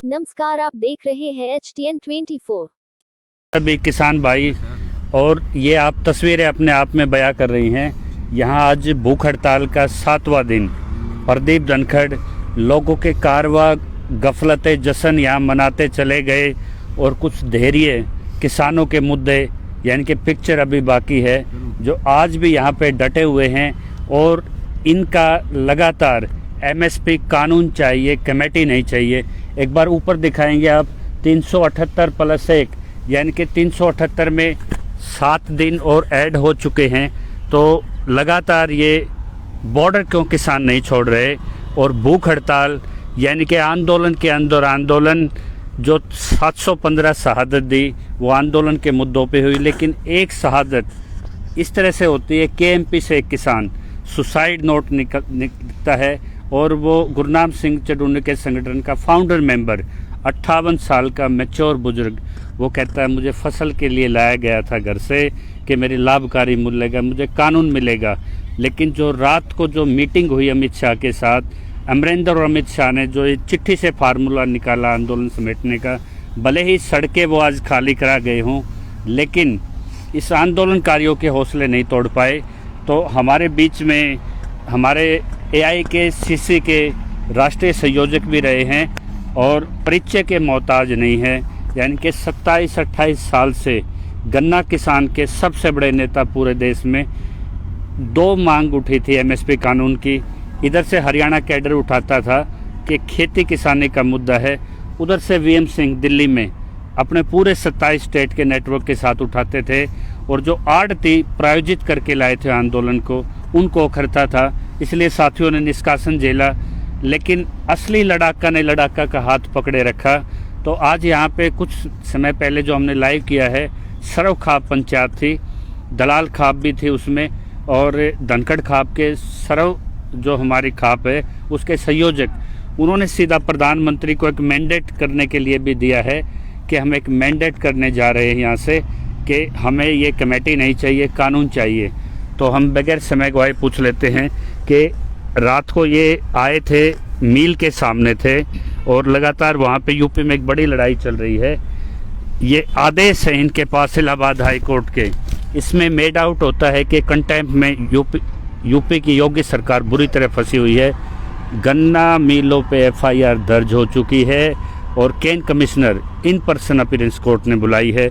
नमस्कार, आप देख रहे हैं HTN 24। सभी किसान भाई, और ये आप तस्वीरें अपने आप में बयां कर रही हैं। यहाँ आज भूख हड़ताल का 7वां दिन। प्रदीप धनखड़ लोगों के कारवा गफलत जश्न यहाँ मनाते चले गए और कुछ धैर्य किसानों के मुद्दे यानी कि पिक्चर अभी बाकी है, जो आज भी यहाँ पे डटे हुए हैं और इनका लगातार MSP कानून चाहिए, कमेटी नहीं चाहिए। एक बार ऊपर दिखाएंगे आप, 378+1 यानी कि 378 में 7 दिन और ऐड हो चुके हैं। तो लगातार ये बॉर्डर क्यों किसान नहीं छोड़ रहे, और भूख हड़ताल यानी कि आंदोलन के अंदर आंदोलन, जो 715 शहादत दी वो आंदोलन के मुद्दों पे हुई, लेकिन एक शहादत इस तरह से होती है। KMP से एक किसान सुसाइड नोट निकलता है और वो गुरनाम सिंह चढ़ूने के संगठन का फाउंडर मेंबर, 58 साल का मैच्योर बुजुर्ग, वो कहता है मुझे फसल के लिए लाया गया था घर से कि मेरी लाभकारी मूल्य का मुझे कानून मिलेगा। लेकिन जो रात को जो मीटिंग हुई अमित शाह के साथ, अमरिंदर और अमित शाह ने जो चिट्ठी से फार्मूला निकाला आंदोलन समेटने का, भले ही सड़कें वो आज खाली करा गए हों, लेकिन इस आंदोलनकारियों के हौसले नहीं तोड़ पाए। तो हमारे बीच में हमारे AI के CC के राष्ट्रीय संयोजक भी रहे हैं और परिचय के मोहताज नहीं है, यानी कि 27-28 साल से गन्ना किसान के सबसे बड़े नेता पूरे देश में। 2 मांग उठी थी MSP कानून की। इधर से हरियाणा कैडर उठाता था कि खेती किसानी का मुद्दा है, उधर से VM सिंह दिल्ली में अपने पूरे 27 स्टेट के नेटवर्क के साथ उठाते थे, और जो आड़ती प्रायोजित करके लाए थे आंदोलन को, उनको उखड़ता था। इसलिए साथियों ने निष्कासन झेला, लेकिन असली लड़ाका ने लड़ाका का हाथ पकड़े रखा। तो आज यहाँ पे कुछ समय पहले जो हमने लाइव किया है, सरव खाप पंचायत थी, दलाल खाप भी थी उसमें, और धनखड़ खाप के सरव जो हमारी खाप है उसके संयोजक, उन्होंने सीधा प्रधानमंत्री को एक मैंडेट करने के लिए भी दिया है कि हम एक मैंडेट करने जा रहे हैं यहाँ से कि हमें ये कमेटी नहीं चाहिए, कानून चाहिए। तो हम बगैर समय गवाए पूछ लेते हैं कि रात को ये आए थे, मील के सामने थे, और लगातार वहाँ पे यूपी में एक बड़ी लड़ाई चल रही है। ये आदेश है इनके पास इलाहाबाद हाई कोर्ट के, इसमें मेड आउट होता है कि कंटेम्प्ट में यूपी की योगी सरकार बुरी तरह फंसी हुई है। गन्ना मिलों पे FIR दर्ज हो चुकी है और केन commissioner in person appearance court ने बुलाई है।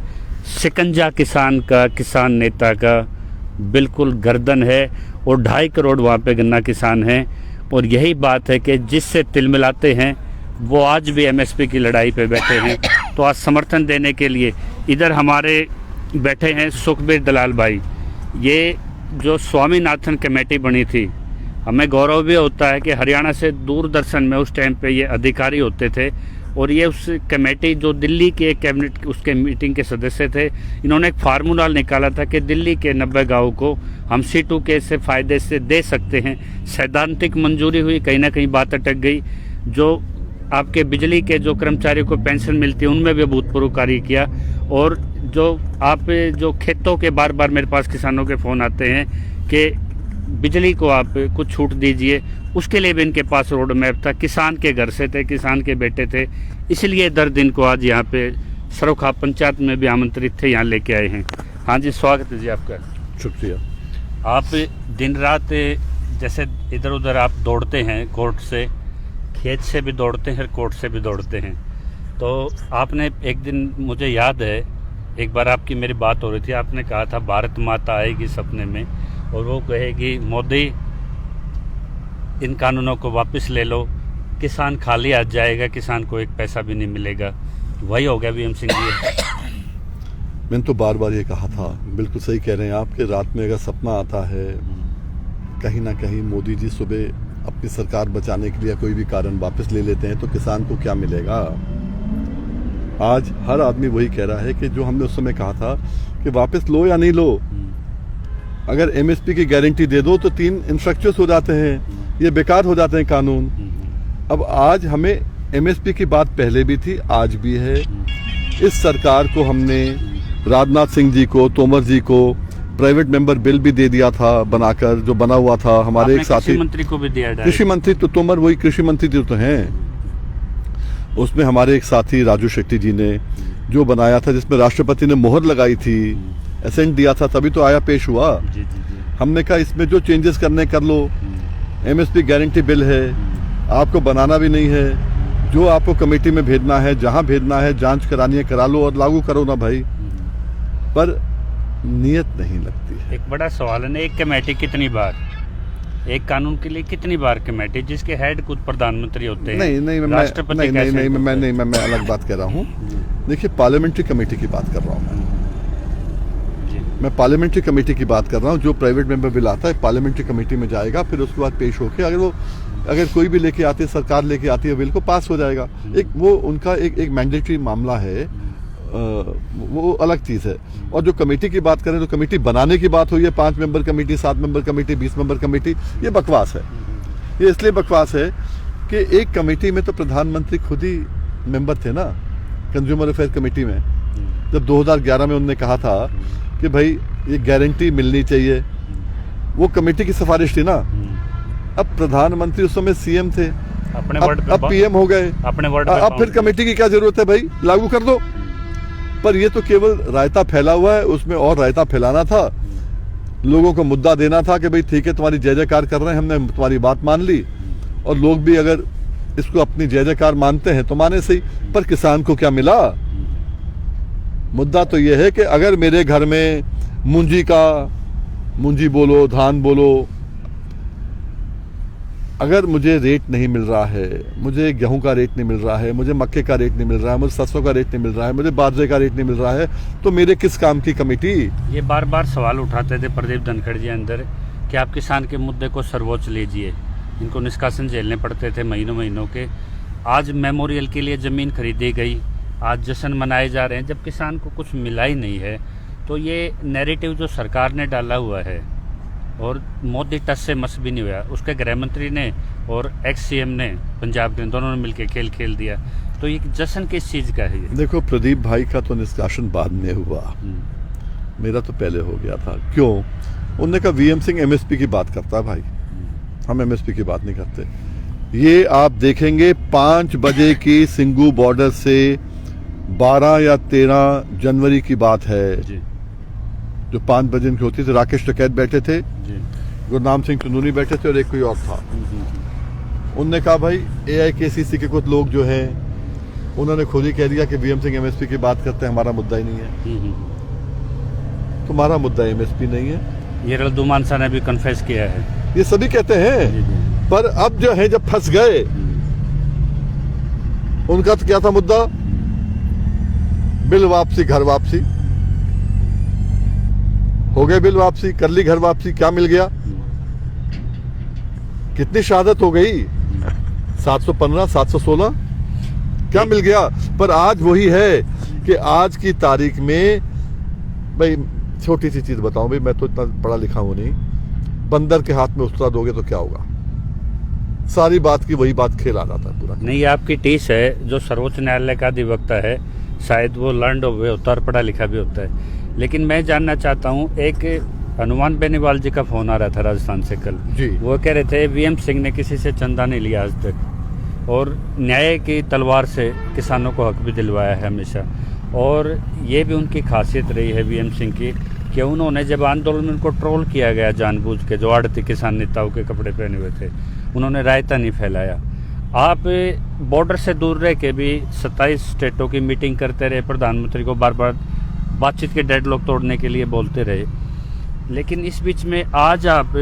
शिकंजा किसान का, किसान नेता का बिल्कुल गर्दन है, और 2.5 करोड़ वहाँ पे गन्ना किसान हैं। और यही बात है कि जिससे तिल मिलाते हैं वो आज भी MSP की लड़ाई पे बैठे हैं। तो आज समर्थन देने के लिए इधर हमारे बैठे हैं सुखबीर दलाल भाई। ये जो स्वामीनाथन कमेटी बनी थी, हमें गौरव भी होता है कि हरियाणा से दूरदर्शन में उस टाइम पे ये अधिकारी होते थे, और ये उस कमेटी जो दिल्ली के कैबिनेट उसके मीटिंग के सदस्य थे, इन्होंने एक फार्मूला निकाला था कि दिल्ली के 90 गाँव को हम C2K से फ़ायदे से दे सकते हैं। सैद्धांतिक मंजूरी हुई, कहीं ना कहीं बात अटक गई। जो आपके बिजली के जो कर्मचारियों को पेंशन मिलती है उनमें भी अभूतपूर्व कार्य किया, और जो खेतों के बार बार मेरे पास किसानों के फ़ोन आते हैं कि बिजली को आप कुछ छूट दीजिए, उसके लिए भी इनके पास रोड मैप था। किसान के घर से थे, किसान के बेटे थे, इसलिए दर दिन को आज यहाँ पे सरवखाप पंचायत में भी आमंत्रित थे, यहाँ लेके आए हैं। हाँ जी, स्वागत है जी आपका। शुक्रिया। आप दिन रात जैसे इधर उधर आप दौड़ते हैं, कोर्ट से, खेत से भी दौड़ते हैं, कोर्ट से भी दौड़ते हैं। तो आपने एक दिन, मुझे याद है एक बार आपकी मेरी बात हो रही थी, आपने कहा था भारत माता आएगी सपने में और वो कहेगी मोदी इन कानूनों को वापस ले लो, किसान खाली आ जाएगा, किसान को एक पैसा भी नहीं मिलेगा। वही हो गया VM सिंह जी। मैंने तो बार बार ये कहा था, बिल्कुल सही कह रहे हैं आप, कि रात में अगर सपना आता है कहीं ना कहीं मोदी जी सुबह अपनी सरकार बचाने के लिए कोई भी कारण वापस ले लेते हैं तो किसान को क्या मिलेगा। आज हर आदमी वही कह रहा है कि जो हमने उस समय कहा था कि वापस लो या नहीं लो, अगर MSP की गारंटी दे दो तो 3 इंस्ट्रक्चर्स हो जाते हैं, ये बेकार हो जाते हैं कानून। अब आज हमें MSP की बात पहले भी थी, आज भी है। इस सरकार को हमने राजनाथ सिंह जी को, तोमर जी को प्राइवेट मेंबर बिल भी दे दिया था बनाकर, जो बना हुआ था हमारे एक साथी कृषि मंत्री को भी दिया। कृषि मंत्री तो तोमर वही कृषि मंत्री तो हैं। उसमें हमारे एक साथी राजू शेट्टी जी ने जो बनाया था, जिसमें राष्ट्रपति ने मोहर लगाई थी, एसेंट दिया था, तभी तो आया पेश हुआ। हमने कहा इसमें जो चेंजेस करने कर लो, एमएसपी गारंटी बिल है, आपको बनाना भी नहीं है, जो आपको कमेटी में भेजना है, जहां भेजना है, जांच करानी है करा लो और लागू करो ना भाई, पर नियत नहीं लगती है। एक बड़ा सवाल है ना, एक कमेटी कितनी बार, एक कानून के लिए कितनी बार कमेटी, जिसके हेड खुद प्रधानमंत्री होते हैं? राष्ट्रपति मैं अलग बात कर रहा हूँ। देखिए, पार्लियामेंट्री कमेटी की बात कर रहा हूँ मैं पार्लियामेंट्री कमेटी की बात कर रहा हूँ। जो प्राइवेट मेंबर बिल आता है पार्लियामेंट्री कमेटी में जाएगा, फिर उसके बाद पेश होके अगर कोई भी लेके आती है, सरकार लेके आती है बिल को, पास हो जाएगा। वो उनका एक मैंडेटरी मामला है, वो अलग चीज़ है। और जो कमेटी की बात करें तो कमेटी बनाने की बात हुई है, 5 member committee, 7 member committee, 20 member committee, ये बकवास है। ये इसलिए बकवास है कि एक कमेटी में तो प्रधानमंत्री खुद ही मेंबर थे ना, कंज्यूमर अफेयर कमेटी में। जब 2011 में उन्होंने कहा था कि भाई ये गारंटी मिलनी चाहिए, वो कमेटी की सिफारिश थी ना। अब प्रधानमंत्री उस समय सीएम थे, अब पीएम हो गए, अपने वर्ड अब फिर कमेटी की क्या जरूरत है भाई, लागू कर दो। पर ये तो केवल रायता फैला हुआ है, उसमें और रायता फैलाना था, लोगों को मुद्दा देना था कि भाई ठीक है तुम्हारी जय जयकार कर रहे हैं, हमने तुम्हारी बात मान ली, और लोग भी अगर इसको अपनी जय जयकार मानते हैं तो माने सही। पर किसान को क्या मिला? मुद्दा तो यह है कि अगर मेरे घर में मूंजी बोलो, धान बोलो, अगर मुझे रेट नहीं मिल रहा है, मुझे गेहूं का रेट नहीं मिल रहा है, मुझे मक्के का रेट नहीं मिल रहा है, मुझे सरसों का रेट नहीं मिल रहा है, मुझे बाजरे का रेट नहीं मिल रहा है, तो मेरे किस काम की कमेटी? ये बार बार सवाल उठाते थे प्रदीप धनखड़ जी अंदर कि आप किसान के मुद्दे को सर्वोच्च लीजिए, इनको निष्कासन झेलने पड़ते थे महीनों के। आज मेमोरियल के लिए ज़मीन खरीदी गई, आज जश्न मनाए जा रहे हैं, जब किसान को कुछ मिला ही नहीं है। तो ये नैरेटिव जो सरकार ने डाला हुआ है, और मोदी टस से मस भी नहीं हुआ, उसके गृह मंत्री ने और एक्स सीएम ने, पंजाब के, दोनों ने मिलकर खेल दिया। तो ये जश्न किस चीज़ का है? ये देखो, प्रदीप भाई का तो निष्कासन बाद में हुआ, मेरा तो पहले हो गया था। क्यों? उन्होंने कहा वीएम सिंह एमएसपी की बात करता है भाई, हम एमएसपी की बात नहीं करते। ये आप देखेंगे 5 बजे की सिंगू बॉर्डर से 12 या 13 जनवरी की बात है जी। जो 5 बजे की होती थी, राकेश टिकैत बैठे थे, गुरनाम सिंह चुनूनी बैठे थे, और एक कोई और था। उनने कहा भाई AIKCC के कुछ लोग जो हैं, उन्होंने खुद ही कह दिया कि वीएम सिंह एमएसपी की बात करते हैं, हमारा मुद्दा ही नहीं है। तुम्हारा मुद्दा एमएसपी नहीं है, ये रल्दू मानसा ने भी कन्फेस किया है, ये सभी कहते हैं। पर अब जो है, जब फंस गए, उनका तो क्या था मुद्दा? बिल वापसी, घर वापसी। हो गए बिल वापसी, कर ली घर वापसी, क्या मिल गया? कितनी शहादत हो गई? 715, 716, क्या मिल गया? पर आज वही है कि आज की तारीख में, भाई छोटी सी चीज बताऊं, भाई मैं तो इतना पढ़ा लिखा हूं नहीं, बंदर के हाथ में उस्तरा दोगे तो क्या होगा? सारी बात की वही बात खेल आ जाता है पूरा। नहीं, आपकी टीस है जो सर्वोच्च न्यायालय का अधिवक्ता है, शायद वो लर्नड हुए होता है और पढ़ा लिखा भी होता है। लेकिन मैं जानना चाहता हूँ, एक हनुमान बेनीवाल जी का फोन आ रहा था राजस्थान से कल जी। वो कह रहे थे वीएम सिंह ने किसी से चंदा नहीं लिया आज तक, और न्याय की तलवार से किसानों को हक भी दिलवाया है हमेशा। और ये भी उनकी खासियत रही है वीएम सिंह की कि उन्होंने जब आंदोलन में उनको ट्रोल किया गया जानबूझ के, जो आड़ती किसान नेताओं के कपड़े पहने हुए थे, उन्होंने रायता नहीं फैलाया। आप बॉर्डर से दूर रह के भी 27 स्टेटों की मीटिंग करते रहे, प्रधानमंत्री को बार बार बातचीत के डेडलॉक तोड़ने के लिए बोलते रहे। लेकिन इस बीच में आज आप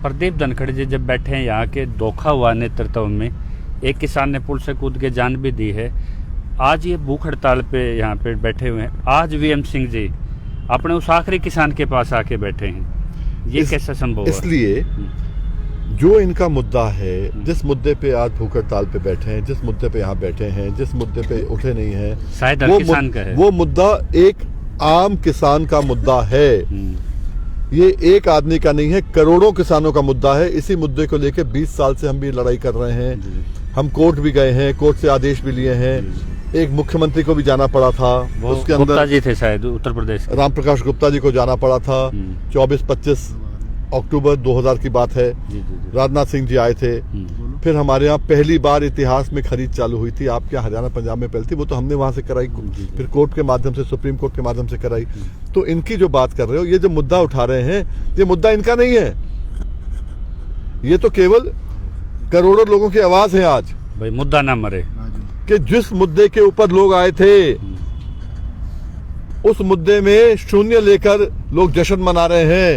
प्रदीप धनखड़ जी जब बैठे हैं यहाँ के, धोखा हुआ नेतृत्व में, एक किसान ने पुल से कूद के जान भी दी है, आज ये भूख हड़ताल पे यहाँ पे बैठे हुए हैं, आज वीएम सिंह जी अपने उस आखिरी किसान के पास आके बैठे हैं, ये कैसा संभव है? इसलिए जो इनका मुद्दा है, जिस मुद्दे पे आज भूख हड़ताल पे बैठे हैं, जिस मुद्दे पे यहाँ बैठे हैं, जिस मुद्दे पे उठे नहीं हैं, शायद हर किसान का है। वो मुद्दा एक आम किसान का मुद्दा है, ये एक आदमी का नहीं है, करोड़ों किसानों का मुद्दा है। इसी मुद्दे को लेके 20 साल से हम भी लड़ाई कर रहे हैं। हम कोर्ट भी गए हैं, कोर्ट से आदेश भी लिए हैं, एक मुख्यमंत्री को भी जाना पड़ा था, उसके अंदर गुप्ता जी थे शायद उत्तर प्रदेश, राम प्रकाश गुप्ता जी को जाना पड़ा था। 24-25 अक्टूबर 2000 की बात है, राजनाथ सिंह जी आए थे, फिर हमारे यहाँ पहली बार इतिहास में खरीद चालू हुई थी, आपके हरियाणा पंजाब में पहली थी, वो तो हमने वहां से कराई, फिर कोर्ट के माध्यम से, सुप्रीम कोर्ट के माध्यम से कराई। तो इनकी जो बात कर रहे हो, ये जो मुद्दा उठा रहे हैं, ये मुद्दा इनका नहीं है, ये तो केवल करोड़ों लोगों की आवाज है आज। भाई मुद्दा ना मरे, कि जिस मुद्दे के ऊपर लोग आए थे, उस मुद्दे में शून्य लेकर लोग जश्न मना रहे हैं।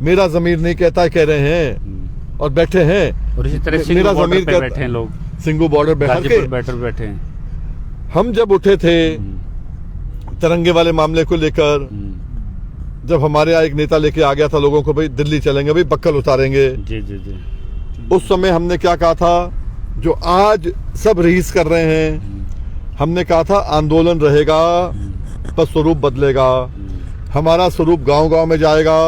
मेरा जमीर नहीं कहता कह रहे हैं और बैठे हैं। और इसी तरह मेरा बॉर्डर जमीर पे बैठे हैं लोग, सिंगू बॉर्डर बैठे हैं। हम जब उठे थे तिरंगे वाले मामले को लेकर, जब हमारे यहाँ एक नेता लेके आ गया था लोगों को, भाई दिल्ली चलेंगे, भाई बक्कल उतारेंगे, जी जी जी, उस समय हमने क्या कहा था, जो आज सब रईस कर रहे हैं, हमने कहा था आंदोलन रहेगा पर स्वरूप बदलेगा। हमारा स्वरूप गांव-गांव में जाएगा,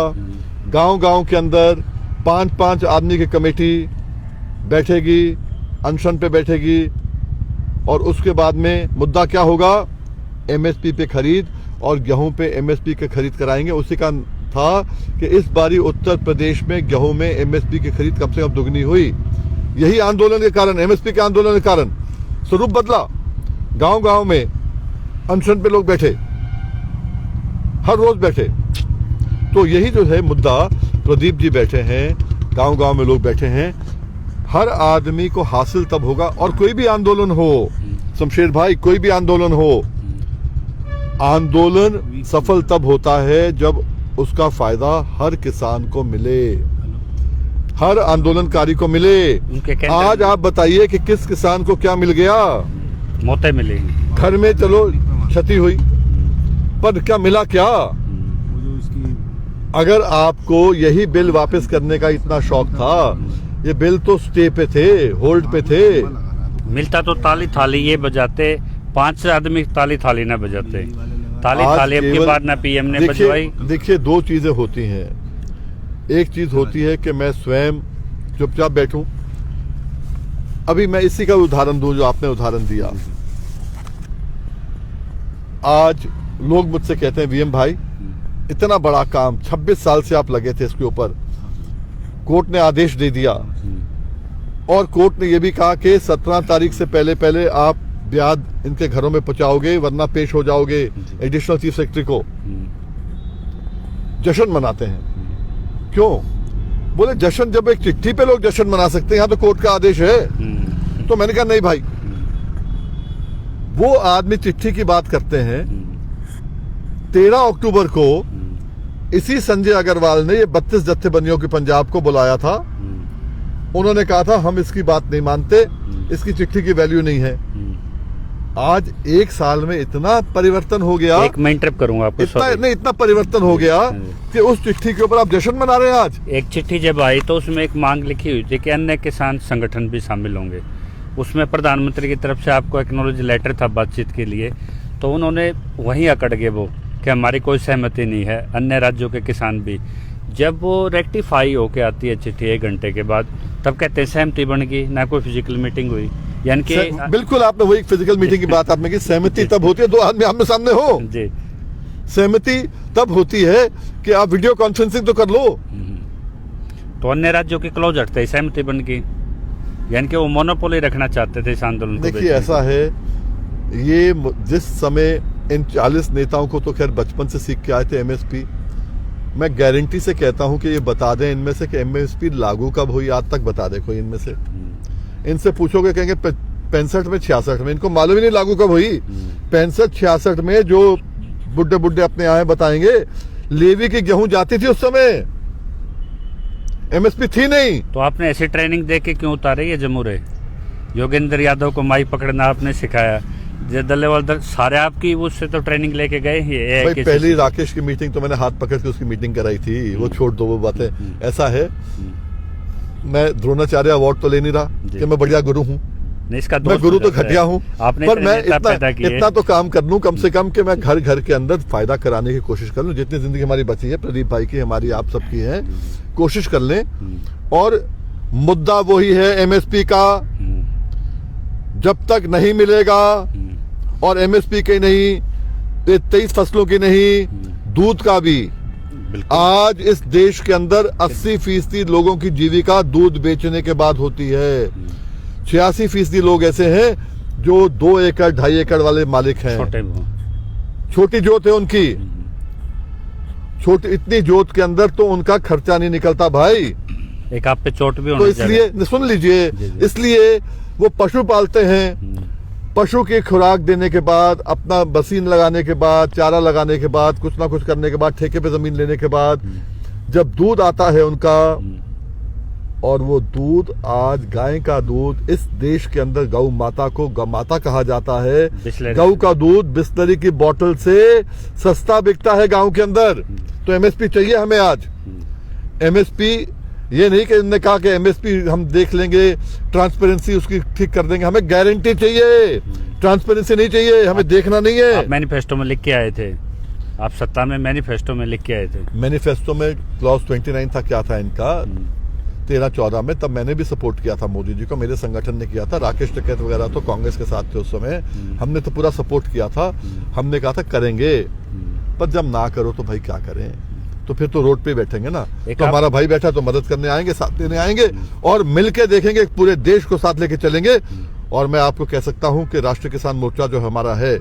गांव-गांव के अंदर 5-5 आदमी की कमेटी बैठेगी, अनशन पे बैठेगी, और उसके बाद में मुद्दा क्या होगा, एमएसपी पे खरीद, और गेहूं पे एमएसपी के खरीद कराएंगे। उसी का था कि इस बारी उत्तर प्रदेश में गेहूं में एमएसपी की खरीद कम से कम दुगनी हुई। यही आंदोलन के कारण, एमएसपी के आंदोलन के कारण स्वरूप बदला। गांव-गांव में अनशन पे लोग बैठे, हर रोज बैठे। तो यही जो है मुद्दा, प्रदीप जी बैठे हैं, गांव-गांव में लोग बैठे हैं, हर आदमी को हासिल तब होगा। और कोई भी आंदोलन हो शमशेर भाई, कोई भी आंदोलन हो, आंदोलन सफल तब होता है जब उसका फायदा हर किसान को मिले, हर आंदोलनकारी को मिले। आज आप बताइए कि किस किसान को क्या मिल गया? मौतें मिली, घर में चलो क्षति हुई, पर क्या मिला क्या? अगर आपको यही बिल वापस करने का इतना शौक था, ये बिल तो स्टे पे थे, होल्ड पे थे। मिलता तो ताली थाली ये बजाते, 5 आदमी ताली थाली ना बजाते, ताली थाली अब की बार ना पीएम ने बजवाई। देखिए, 2 चीजें होती हैं। एक चीज होती है कि मैं स्वयं चुपचाप बैठूं। अभी मैं इसी का उदाहरण दूं जो आपने उदाहरण दिया। आज लोग मुझसे कहते हैं, वीएम भाई इतना बड़ा काम 26 साल से आप लगे थे इसके ऊपर, कोर्ट ने आदेश दे दिया, और कोर्ट ने यह भी कहा कि 17 तारीख से पहले आप ब्याज इनके घरों में पहुंचाओगे, वरना पेश हो जाओगे एडिशनल चीफ सेक्रेटरी को। जश्न मनाते हैं, क्यों? बोले जश्न, जब एक चिट्ठी पे लोग जश्न मना सकते हैं, यहां तो कोर्ट का आदेश है। तो मैंने कहा नहीं भाई, वो आदमी चिट्ठी की बात करते हैं। 13 अक्टूबर को इसी संजय अग्रवाल ने ये 32 जत्थेबंदियों की पंजाब को बुलाया था। उन्होंने कहा था हम इसकी बात नहीं मानते, इसकी चिट्ठी की वैल्यू नहीं है। आज 1 साल में इतना परिवर्तन हो गया, एक मैं इंटरप्ट करूंगा आपको, इतना परिवर्तन हो गया कि उस चिट्ठी के ऊपर आप जश्न मना रहे हैं आज। एक चिट्ठी जब आई तो उसमें एक मांग लिखी हुई थी कि अन्य किसान संगठन भी शामिल होंगे। उसमें प्रधानमंत्री की तरफ से आपको एक्नॉलेज लेटर था बातचीत के लिए, तो उन्होंने वहीं अकड़ गए वो कि हमारी कोई सहमति नहीं है, अन्य राज्यों के किसान भी। जब वो रेक्टिफाई होके आती है चिट्ठी 1 घंटे के बाद, तब कहते हैं सहमति बन गई, ना कोई फिजिकल मीटिंग हुई। यानी कि बिल्कुल आपने वही फिजिकल मीटिंग की बात आपने की। सहमति तब होती है 2 आदमी आमने सामने हो जी, सहमति तब होती है कि आप वीडियो कॉन्फ्रेंसिंग तो कर लो। तो अन्य राज्यों के क्लोज हटते ही सहमति बन गई, यानी कि वो मोनोपोली रखना चाहते थे इस आंदोलन को। देखिए ऐसा है, ये जिस समय इन 40 नेताओं को तो खैर बचपन से सीख के आए थे एमएसपी, मैं गारंटी से कहता हूं कि ये बता दें इनमें से कि एमएसपी लागू कब हुई, आज तक बता दे कोई इनमें से। इनसे पूछोगे कहेंगे 65 में 66 में, इनको मालूम ही नहीं लागू कब हुई। 65-66 में जो बुड्ढे बुड्ढे अपने आए बताएंगे, लेवी की गेहूं जाती थी उस समय, एमएसपी थी नहीं। तो आपने ऐसी ट्रेनिंग दे के क्यों उतारे ये जमूरे? योगेंद्र यादव को माई पकड़ना आपने सिखाया, दलेवाल सारे आपकी उससे तो ट्रेनिंग लेके गए ही। भाई पहली राकेश की मीटिंग तो मैंने हाथ पकड़ के उसकी मीटिंग कराई थी, वो छोड़ दो वो बातें। ऐसा है, मैं द्रोणाचार्य अवार्ड तो ले नहीं रहा कि मैं बढ़िया गुरु हूँ, मैं गुरु तो घटिया हूँ, पर मैं इतना तो काम कर लूँ कम से कम कि मैं घर घर के अंदर फायदा कराने की कोशिश कर लूँ। जितनी जिंदगी हमारी बची है, प्रदीप भाई की, हमारी, आप सबकी है, कोशिश कर लें। और मुद्दा वही है एमएसपी का, जब तक नहीं मिलेगा, और एमएसपी की नहीं, 23 फसलों की नहीं, दूध का भी। आज इस देश के अंदर 80% लोगों की जीविका दूध बेचने के बाद होती है। 86% लोग ऐसे हैं जो 2 एकड़ 2.5 एकड़ वाले मालिक हैं। छोटी जोत है उनकी, छोटी इतनी जोत के अंदर तो उनका खर्चा नहीं निकलता भाई। एक आप पे चोट भी तो इसलिए सुन लीजिए, इसलिए वो पशु पालते हैं। पशु की खुराक देने के बाद, अपना बसीन लगाने के बाद, चारा लगाने के बाद, कुछ ना कुछ करने के बाद, ठेके पे जमीन लेने के बाद जब दूध आता है उनका, और वो दूध आज गाय का दूध इस देश के अंदर गौ माता को गौ माता कहा जाता है। गौ का दूध बिस्लरी की बोतल से सस्ता बिकता है गांव के अंदर। तो एमएसपी चाहिए हमें आज। एमएसपी ये नहीं कि इन्होंने कहा कि एमएसपी हम देख लेंगे, ट्रांसपेरेंसी उसकी ठीक कर देंगे। हमें गारंटी चाहिए, ट्रांसपेरेंसी नहीं चाहिए, हमें देखना नहीं है। आप मैनिफेस्टो में लिख के आए थे, आप सत्ता में मैनिफेस्टो में लिख के आए थे। मैनिफेस्टो में क्लॉज 29 था, क्या था इनका 13-14 में, तब मैंने भी सपोर्ट किया था मोदी जी को, मेरे संगठन ने किया था। राकेश टिकैत वगैरह तो कांग्रेस के साथ थे उस समय, हमने तो पूरा सपोर्ट किया था। हमने कहा था करेंगे, पर जब ना करो तो भाई क्या करें, तो फिर तो रोड पे बैठेंगे ना। तो हमारा भाई बैठा तो मदद करने आएंगे, साथ देने आएंगे और मिलके देखेंगे, पूरे देश को साथ लेके चलेंगे। और मैं आपको कह सकता हूं कि राष्ट्रीय किसान मोर्चा जो हमारा है,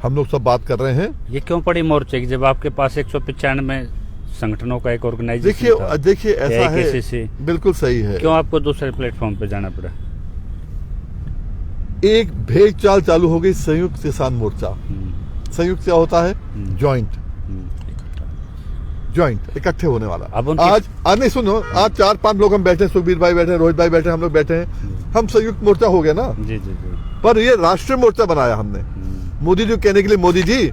हम लोग सब बात कर रहे हैं। ये क्यों पड़ी मोर्चे की, जब आपके पास 195 संगठनों का एक ऑर्गेनाइजेशन देखिए ऐसा है, बिल्कुल सही है। क्यों आपको दूसरे प्लेटफॉर्म पे जाना पड़ा? एक भेद चाल चालू हो गई, संयुक्त किसान मोर्चा। संयुक्त क्या होता है? जॉइंट, जॉइंट इकट्ठे होने वाला। आज नहीं सुनो, आज 4-5 लोग हम बैठे हैं, सुखबीर भाई बैठे हैं, रोहित भाई बैठे हैं, हम लोग बैठे हैं, हम संयुक्त मोर्चा हो गया ना। जी जी जी। पर ये राष्ट्रीय मोर्चा बनाया हमने मोदी जी कहने के लिए। मोदी जी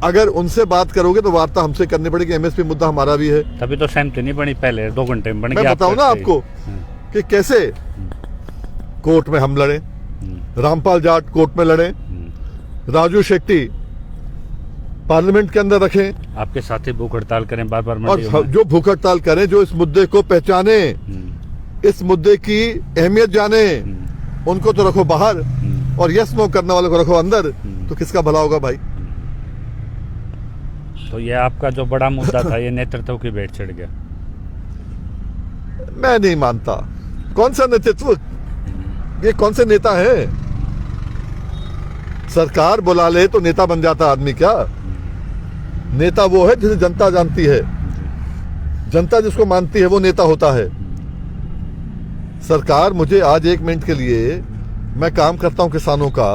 अगर उनसे बात करोगे तो वार्ता हमसे करनी पड़ेगी, एमएसपी मुद्दा हमारा भी है। तभी तो सहमति नहीं बनी, पहले 2 घंटे में बन गया। मैं बताऊं ना आपको कि कैसे कोर्ट में हम लड़े, रामपाल जाट कोर्ट में लड़े, राजू शेट्टी पार्लियामेंट के अंदर रखें, आपके साथी भूख हड़ताल करें बार-बार, और जो भूख हड़ताल करें, जो इस मुद्दे को पहचाने, इस मुद्दे की अहमियत जाने, उनको तो रखो बाहर और यस नो करने वालों को रखो अंदर। तो किसका भला होगा भाई? तो ये आपका जो बड़ा मुद्दा था, ये नेतृत्व की भेंट चढ़ गया। मैं नहीं मानता। कौन सा नेतृत्व, ये कौन से नेता है? सरकार बुला ले तो नेता बन जाता आदमी क्या? नेता वो है जिसे जनता जानती है, जनता जिसको मानती है वो नेता होता है। सरकार मुझे आज 1 मिनट के लिए, मैं काम करता हूं किसानों का,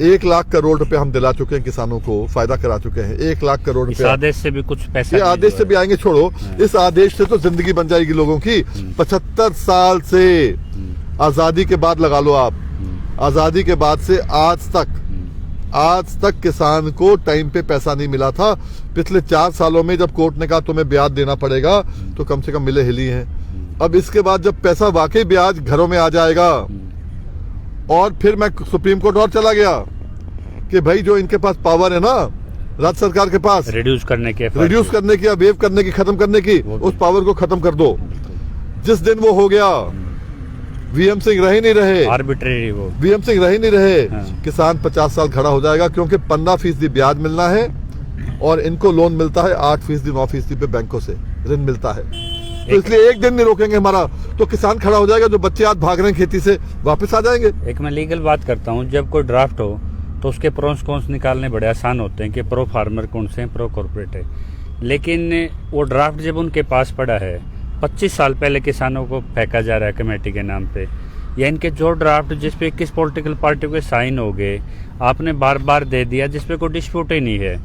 1 लाख करोड़ रुपए हम दिला चुके हैं किसानों को, फायदा करा चुके हैं 1 लाख करोड़ रुपए। इस आदेश से भी कुछ पैसा, ये आदेश से भी आएंगे, छोड़ो, इस आदेश से तो जिंदगी बन जाएगी लोगों की। 75 साल से, आजादी के बाद लगा लो आप, आजादी के बाद से आज तक किसान को टाइम पे पैसा नहीं मिला था। पिछले 4 सालों में जब कोर्ट ने कहा तुम्हें ब्याज देना पड़ेगा, तो कम से कम मिले हिली हैं। अब इसके बाद जब पैसा वाकई ब्याज घरों में आ जाएगा, और फिर मैं सुप्रीम कोर्ट और चला गया कि भाई जो इनके पास पावर है ना, राज्य सरकार के पास, रिड्यूस करने की या वेव करने की, खत्म करने की, उस पावर को खत्म कर दो। जिस दिन वो हो गया, वीएम सिंह रह ही नहीं रहे, आर्बिट्रेरी वो वीएम सिंह रह ही नहीं रहे, किसान 50 साल खड़ा हो जाएगा, क्योंकि 15% ब्याज मिलना है और इनको लोन मिलता है 8%, 9% पे बैंकों से ऋण मिलता है। तो इसलिए एक दिन नहीं रोकेंगे हमारा, तो किसान खड़ा हो जाएगा। जो बच्चे आज भाग रहे हैं खेती से, वापस आ जाएंगे। एक मैं लीगल बात करता हूँ, जब कोई ड्राफ्ट हो तो उसके प्रोस कॉन्स निकालने बड़े आसान होते हैं कि प्रो फार्मर कौन से हैं, प्रो कॉर्पोरेट है। लेकिन वो ड्राफ्ट जब उनके पास पड़ा है, 25 साल पहले किसानों को फेंका जा रहा है कमेटी के नाम पे, या इनके जो ड्राफ्ट जिसपे 21 पॉलिटिकल पार्टी के साइन हो गए, आपने बार बार दे दिया, जिसपे कोई डिस्प्यूट ही नहीं है।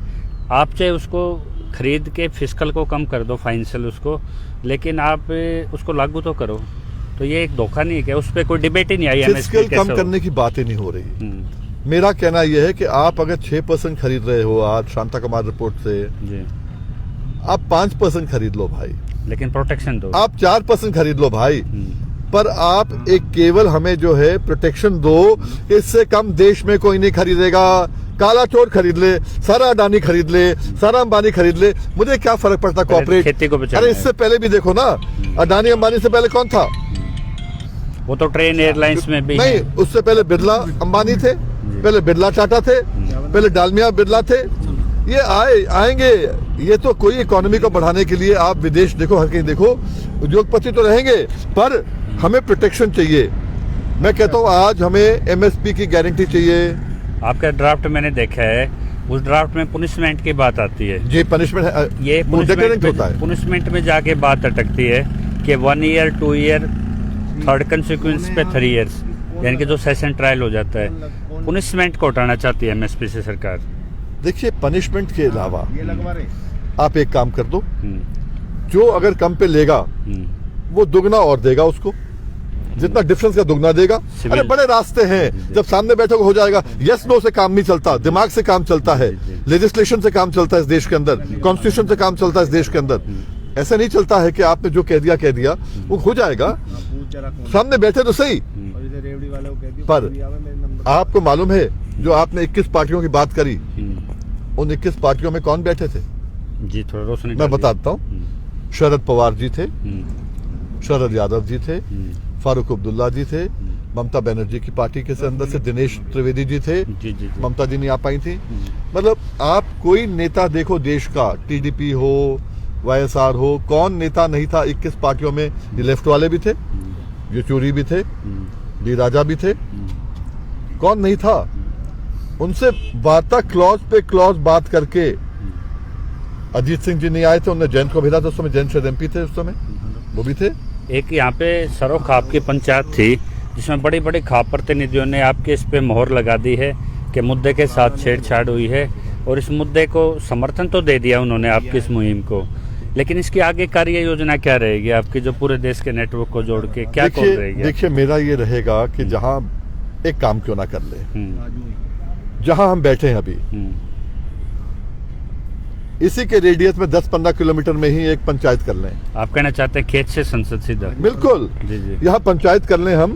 आप चाहे उसको खरीद के फिस्कल को कम कर दो, फाइनेंशियल उसको, लेकिन आप उसको लागू तो करो। तो ये एक धोखा नहीं है क्या? उस पर कोई डिबेट ही नहीं आई। फिस्कल कम करने की बात ही नहीं हो रही। मेरा कहना यह है कि आप अगर 6% खरीद रहे हो आज शांता कुमार रिपोर्ट से जी, आप 5% खरीद लो भाई, लेकिन प्रोटेक्शन दो। आप 4% खरीद लो भाई, पर आप एक केवल हमें जो है प्रोटेक्शन दो। इससे कम देश में कोई नहीं खरीदेगा। काला चोर खरीद ले, सारा अडानी खरीद ले, सारा अंबानी खरीद ले, मुझे क्या फर्क पड़ता कॉर्पोरेट खेती को। अरे इससे पहले भी देखो ना, अडानी अंबानी से पहले कौन था? वो तो ट्रेन एयरलाइंस में भी नहीं, उससे पहले बिरला अंबानी थे, पहले बिरला टाटा थे, पहले डालमिया बिरला थे। ये आएंगे। ये तो कोई इकोनॉमी को बढ़ाने के लिए आप विदेश देखो, हर कहीं देखो, उद्योगपति तो रहेंगे, पर हमें प्रोटेक्शन चाहिए। मैं कहता हूँ आज हमें एमएसपी की गारंटी चाहिए। आपका ड्राफ्ट मैंने देखा है, उस ड्राफ्ट में पनिशमेंट की बात आती है। जी पनिशमेंट है, ये डेटरेंट होता है। पनिशमेंट में जाके बात अटकती है कि 1 ईयर 2 ईयर थर्ड कंसिक्वेंस पे 3 इयर्स, यानी कि जो सेशन ट्रायल हो जाता है। पनिशमेंट को हटाना चाहती है एमएसपी से सरकार। देखिए पनिशमेंट के अलावा आप एक काम कर दो, हम्म, जो अगर कम पे लेगा वो दुगना और देगा उसको, जितना डिफरेंस का दुगना देगा। सिविल- अरे बड़े रास्ते हैं, जब सामने बैठे हो जाएगा। यस नो से काम नहीं चलता, दिमाग से काम चलता है, लेजिस्लेशन से काम चलता है इस देश के अंदर, कॉन्स्टिट्यूशन से काम चलता है इस देश के अंदर। ऐसा नहीं चलता है कि आपने जो कह दिया वो हो जाएगा। सामने बैठे तो सही, पर आपको मालूम है जो आपने 21 पार्टियों की बात करी, उन 21 पार्टियों में कौन बैठे थे? जी थोड़ा रोशनी मैं बताता हूँ। शरद पवार जी थे, शरद यादव जी थे, फारूक अब्दुल्ला जी थे, ममता बनर्जी की पार्टी के अंदर से दिनेश त्रिवेदी जी थे, जी। ममता जी नहीं आ पाई थी। मतलब आप कोई नेता देखो देश का, टीडीपी हो, वाईएसआर हो, कौन नेता नहीं था 21 पार्टियों में? ये लेफ्ट वाले भी थे, येचूरी भी थे, डी राजा भी थे, कौन नहीं था? उनसे वार्ता क्लॉज पे क्लॉज बात करके अजीत सिंह जी नहीं आए थे, उन्होंने जयंत को भेजा था। उस समय जयंत शायद एमपी थे, उस समय वो भी थे। एक यहाँ पे सरो खाप की पंचायत थी जिसमें बड़ी बड़ी खाप प्रतिनिधियों ने आपके इस पे मोहर लगा दी है कि मुद्दे के साथ छेड़छाड़ हुई है, और इस मुद्दे को समर्थन तो दे दिया उन्होंने आपकी इस मुहिम को, लेकिन इसकी आगे कार्य योजना क्या रहेगी आपकी, जो पूरे देश के नेटवर्क को जोड़ के क्या कौन रहेगी? देखिए मेरा ये रहेगा कि जहां एक काम क्यों ना कर ले, जहां हम बैठे हैं अभी इसी के रेडियस में 10-15 किलोमीटर में ही एक पंचायत कर लें। आप कहना चाहते हैं खेत से संसद सीधा? बिल्कुल जी। यहाँ पंचायत कर लें हम,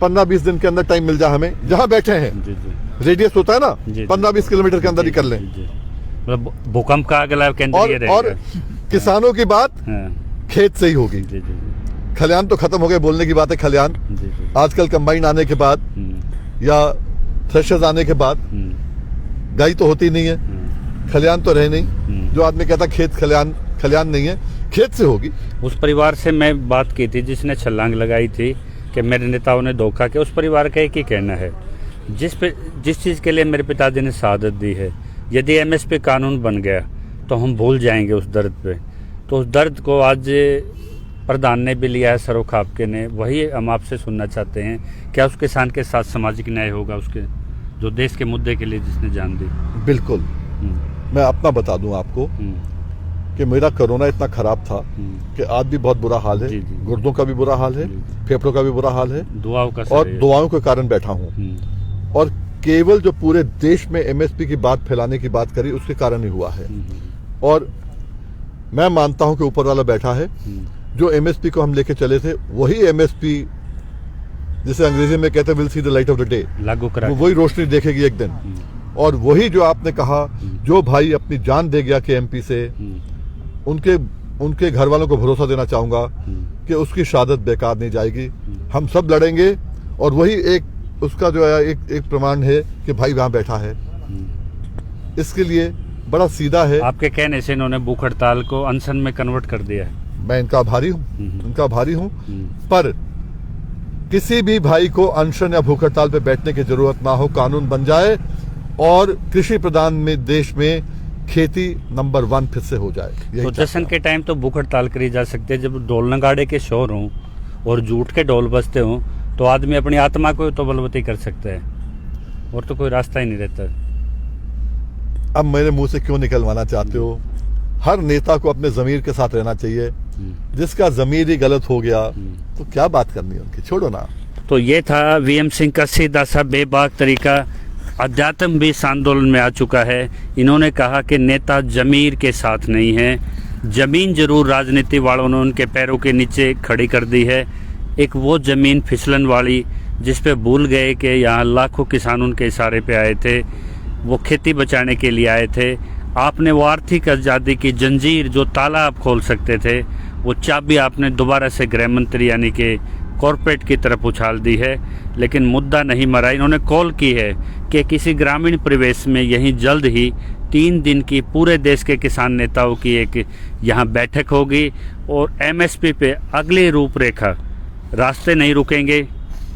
15-20 दिन के अंदर टाइम मिल जाए हमें, जहाँ बैठे हैं। जी। रेडियस होता है ना, जी। 15-20 किलोमीटर के अंदर ही कर लें। मतलब भूकंप का अगला केंद्र ये रहेगा। और किसानों की बात खेत से ही होगी। जी। खलियान तो खत्म हो गए, बोलने की बात है खलियान। जी। आजकल कंबाइन आने के बाद या थ्रेशर्स आने के बाद गाय तो होती नहीं है, खलियान तो रहे नहीं। जो आदमी कहता खेत खलियान नहीं है, खेत से होगी। उस परिवार से मैं बात की थी जिसने छलांग लगाई थी कि मेरे नेताओं ने धोखा किया, उस परिवार का एक ही कहना है, जिस चीज़ के लिए मेरे पिताजी ने शहादत दी है, यदि एमएसपी कानून बन गया तो हम भूल जाएंगे उस दर्द पे। तो उस दर्द को आज प्रधान ने भी लिया है, सरोख आपके ने, वही हम आपसे सुनना चाहते हैं। क्या उस किसान के साथ सामाजिक न्याय होगा, उसके जो देश के मुद्दे के लिए जिसने जान दी? बिल्कुल। मैं अपना बता दूं आपको कि मेरा कोरोना इतना खराब था कि आज भी बहुत बुरा हाल है। जी। गुर्दों का भी बुरा हाल है, फेफड़ों का भी बुरा हाल है, दुआओं का और दुआओं के कारण बैठा हूं। और केवल जो पूरे देश में एमएसपी की बात फैलाने की बात करी उसके कारण ही हुआ है। और मैं मानता हूं कि ऊपर वाला बैठा है। जो एमएसपी को हम लेके चले थे वही एमएसपी, जिसे अंग्रेजी में कहते हैं will see the light of the day, लागू करा, वही रोशनी देखेगी एक दिन। और वही जो आपने कहा, जो भाई अपनी जान दे गया के एमपी से, उनके घर वालों को भरोसा देना चाहूंगा कि उसकी शहादत बेकार नहीं जाएगी। हम सब लड़ेंगे, और वही एक उसका जो है एक प्रमाण है कि भाई वहां बैठा है। इसके लिए बड़ा सीधा है। आपके कहने से इन्होंने भूख हड़ताल को अनशन में कन्वर्ट कर दिया है। मैं इनका आभारी हूं, पर किसी भी भाई को अनशन या भूख हड़ताल पे बैठने की जरूरत ना हो। कानून बन जाए और कृषि प्रधान में देश में खेती नंबर 1 फिर से हो जाए। तो जश्न के टाइम तो भूख हड़ताल करी जा सकती है, जब ढोल नगाड़े के शोर हों और झूठ के ढोल बजते हों तो आदमी अपनी आत्मा को तो बलवती कर सकता है, और तो कोई रास्ता ही नहीं रहता। अब मेरे मुंह से क्यों निकलवाना चाहते हो? हर नेता को अपने जमीर के साथ रहना चाहिए। जिसका जमीर ही गलत हो गया तो क्या बात करनी है उनकी, छोड़ो ना। तो ये था वीएम सिंह का सीधा सा बेबाक तरीका। अध्यात्म भी इस आंदोलन में आ चुका है। इन्होंने कहा कि नेता जमीर के साथ नहीं है, जमीन जरूर राजनीति वालों ने उनके पैरों के नीचे खड़ी कर दी है। एक वो जमीन फिसलन वाली जिस पे भूल गए कि यहाँ लाखों किसान उनके इशारे पे आए थे, वो खेती बचाने के लिए आए थे। आपने वो आर्थिक आज़ादी की जंजीर, जो ताला आप खोल सकते थे, वो चाबी आपने दोबारा से गृह मंत्री यानी कि कॉरपोरेट की तरफ उछाल दी है। लेकिन मुद्दा नहीं मरा। इन्होंने कॉल की है कि किसी ग्रामीण परिवेश में यहीं जल्द ही 3 दिन की पूरे देश के किसान नेताओं की एक यहाँ बैठक होगी, और एमएसपी पे अगली रूपरेखा रास्ते नहीं रुकेंगे,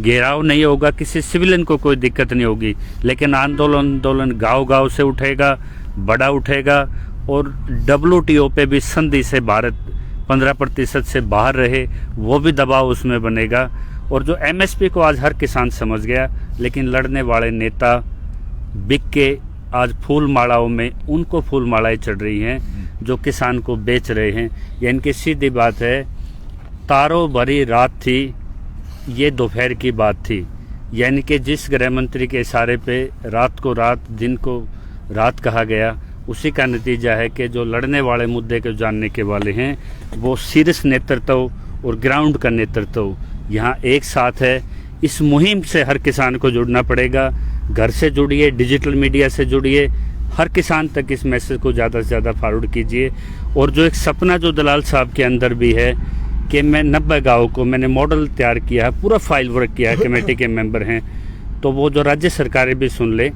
घेराव नहीं होगा, किसी सिविलियन को कोई दिक्कत नहीं होगी, लेकिन आंदोलन गांव-गांव से उठेगा, बड़ा उठेगा और WTO पे भी संधि से भारत 15% से बाहर रहे, वो भी दबाव उसमें बनेगा। और जो MSP को आज हर किसान समझ गया, लेकिन लड़ने वाले नेता बिक के आज फूल मालाओं में उनको फूल मालाएं चढ़ रही हैं जो किसान को बेच रहे हैं। ये इनकी सीधी बात है। तारों भरी रात थी, ये दोपहर की बात थी, यानी कि जिस गृह मंत्री के इशारे पे रात को रात, दिन को रात कहा गया, उसी का नतीजा है कि जो लड़ने वाले मुद्दे को जानने के वाले हैं वो शीर्ष नेतृत्व और ग्राउंड का नेतृत्व यहाँ एक साथ है। इस मुहिम से हर किसान को जुड़ना पड़ेगा। घर से जुड़िए, डिजिटल मीडिया से जुड़िए, हर किसान तक इस मैसेज को ज़्यादा से ज़्यादा फॉरवर्ड कीजिए। और जो एक सपना जो दलाल साहब के अंदर भी है कि मैं 90 गाँव को मैंने मॉडल तैयार किया है, पूरा फाइल वर्क किया है, कमेटी के मेंबर हैं, तो वो जो राज्य सरकारें भी सुन ले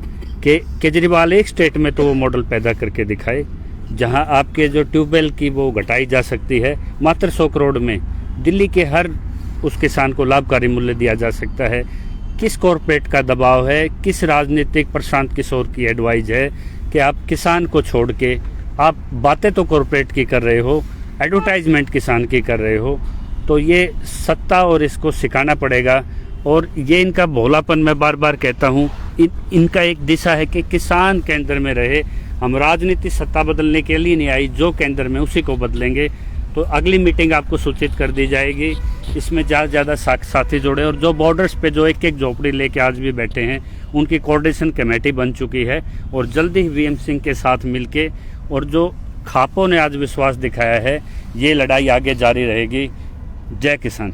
कि केजरीवाल एक स्टेट में तो वो मॉडल पैदा करके दिखाए जहां आपके जो ट्यूबवेल की वो घटाई जा सकती है मात्र 100 करोड़ में, दिल्ली के हर उस किसान को लाभकारी मूल्य दिया जा सकता है। किस कॉरपोरेट का दबाव है, किस राजनीतिक प्रशांत किशोर की एडवाइस है कि आप किसान को छोड़ के आप बातें तो कॉरपोरेट की कर रहे हो, एडवर्टाइजमेंट किसान की कर रहे हो। तो ये सत्ता और इसको सिखाना पड़ेगा। और ये इनका भोलापन मैं बार बार कहता हूँ, इनका एक दिशा है कि किसान केंद्र में रहे। हम राजनीति सत्ता बदलने के लिए नहीं आई, जो केंद्र में उसी को बदलेंगे। तो अगली मीटिंग आपको सूचित कर दी जाएगी, इसमें ज़्यादा से ज़्यादा साथी जुड़े। और जो बॉर्डर्स पे जो एक झोपड़ी लेके आज भी बैठे हैं, उनकी कोऑर्डिनेशन कमेटी बन चुकी है और जल्दी ही VM सिंह के साथ मिलके, और जो खापों ने आज विश्वास दिखाया है, ये लड़ाई आगे जारी रहेगी। जय किसान।